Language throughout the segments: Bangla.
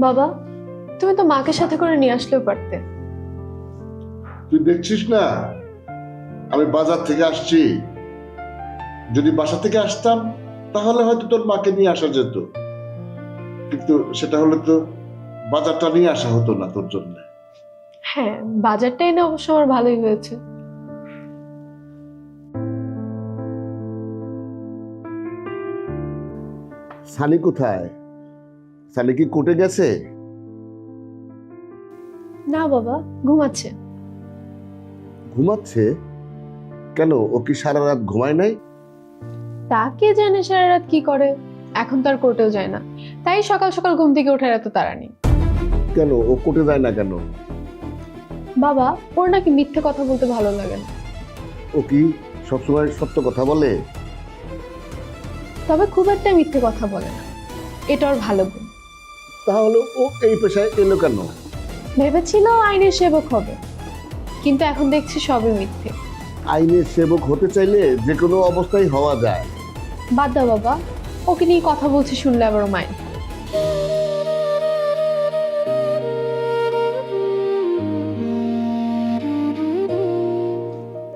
বাবা, তুমি তো মাকে সাথে করে নিয়ে আসলেও পারতে। তুই দেখছিস না আমি বাজার থেকে আসছি। যদি বাসা থেকে আসতাম তাহলে হয়তো তোর মাকে নিয়ে আসা যেত, কিন্তু সেটা হলে তো বাজারটা নিয়ে আসা হতো না তোর জন্য। হ্যাঁ, বাজারটা এনে অবশ্য আমার ভালোই হয়েছে। সানি কোথায়? সানি কি কোর্টে গেছে? না বাবা, ঘুমাচ্ছে। ঘুমাচ্ছে কেন? ও কি সারা রাত ঘুমায় নাই? তাকে জানে সারা রাত কি করে। এখন তো আর কোর্টেও যায় না, তাই সকাল সকাল ঘুম থেকে ওঠার এত তাড়া নেই। কেন ও কোর্টে যায় না কেন? বাবা, ওর নাকি মিথ্যে কথা বলতে ভালো লাগে না। ও কি সবসময় সত্য কথা বলে? তবে খুব একটা মিথ্যে কথা বলে না, এটা ওর ভালো গুণ। তাহলে ও এই পেশায় এলো কেন? ভেবেছিল আইনের সেবক হবে, কিন্তু এখন দেখছি সবই মিথ্যে। আইনের সেবক হতে চাইলে যে কোনো অবস্থায় হওয়া যায়। বাদ দাও বাবা, ওকে নিয়ে কথা বলছি শুনলে আবার মাইন্ড।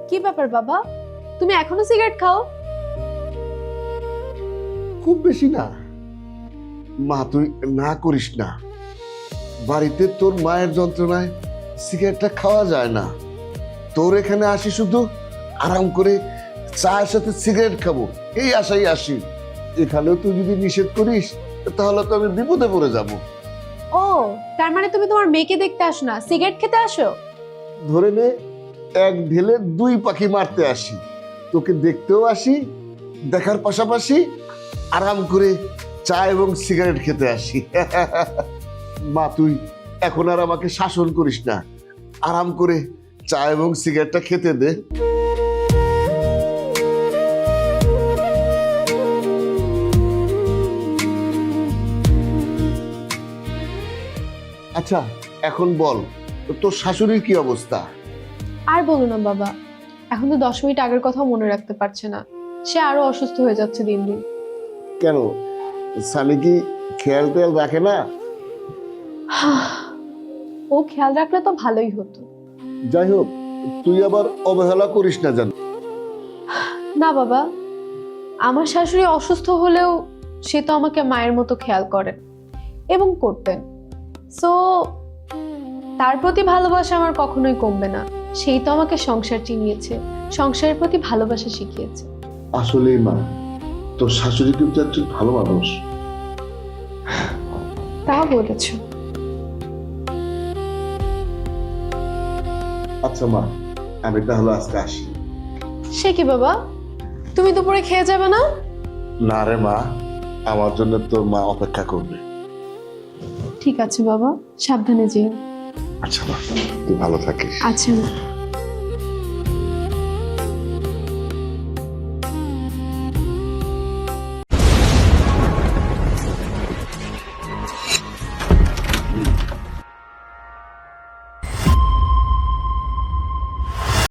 কি ব্যাপার বাবা, তুমি এখনো সিগারেট খাও? খুব বেশি না মা, তুই না করিস না। বাড়িতে তোর মায়ের যন্ত্রণায় সিগারেটটা খাওয়া যায় না। তোর এখানে আসি শুধু আরাম করে চায়ের সাথে সিগারেট খাবো এই আশাই আসি। এখানেও তুই যদি নিষেধ করিস তাহলে তো আমি বিপদে পড়ে যাব। ও, তার মানে তুমি তোমার মেয়েকে দেখতে আসো না, সিগারেট খেতে আসো? ধরে নে এক ঢেলে দুই পাখি মারতে আসি। তোকে দেখতেও আসি, দেখার পাশাপাশি আরাম করে চা এবং সিগারেট খেতে আসি। মা, তুই এখন আর আমাকে শাসন করিস না, আরাম করে চা এবং সিগারেটটা খেতে দে। আচ্ছা এখন বল, তোর শাশুড়ির কি অবস্থা? আর বলো না বাবা, এখন তো 10 মিনিট আগের কথা মনে রাখতে পারছে না। সে আরো অসুস্থ হয়ে যাচ্ছে দিন দিন। কেন, সানি কি খেয়াল টেয়াল রাখে না? ও খেয়াল রাখলে তো ভালোই হতো। যাই হোক, তুই আবার অবহেলা করিস না যেন। না বাবা, আমার শাশুড়ি অসুস্থ হলেও সে তো আমাকে মায়ের মতো খেয়াল করেন এবং করতেন। সো তার প্রতি ভালোবাসা আমার কখনোই কমবে না। সেই তো আমাকে সংসার চিনিয়েছে, সংসারের প্রতি ভালোবাসা শিখিয়েছে। আসলেই মা, তোর শাশুড়ি কিন্তু একজন ভালো মানুষ। তা বলেছ। আচ্ছা মা, আমি তাহলে আজকে আসি। সে কি বাবা, তুমি দুপুরে খেয়ে যাবে না? না রে মা, আমার জন্য তোর মা অপেক্ষা করবে। ঠিক আছে বাবা, সাবধানে যেও। আচ্ছা মা, তুই ভালো থাকিস। আচ্ছা মা।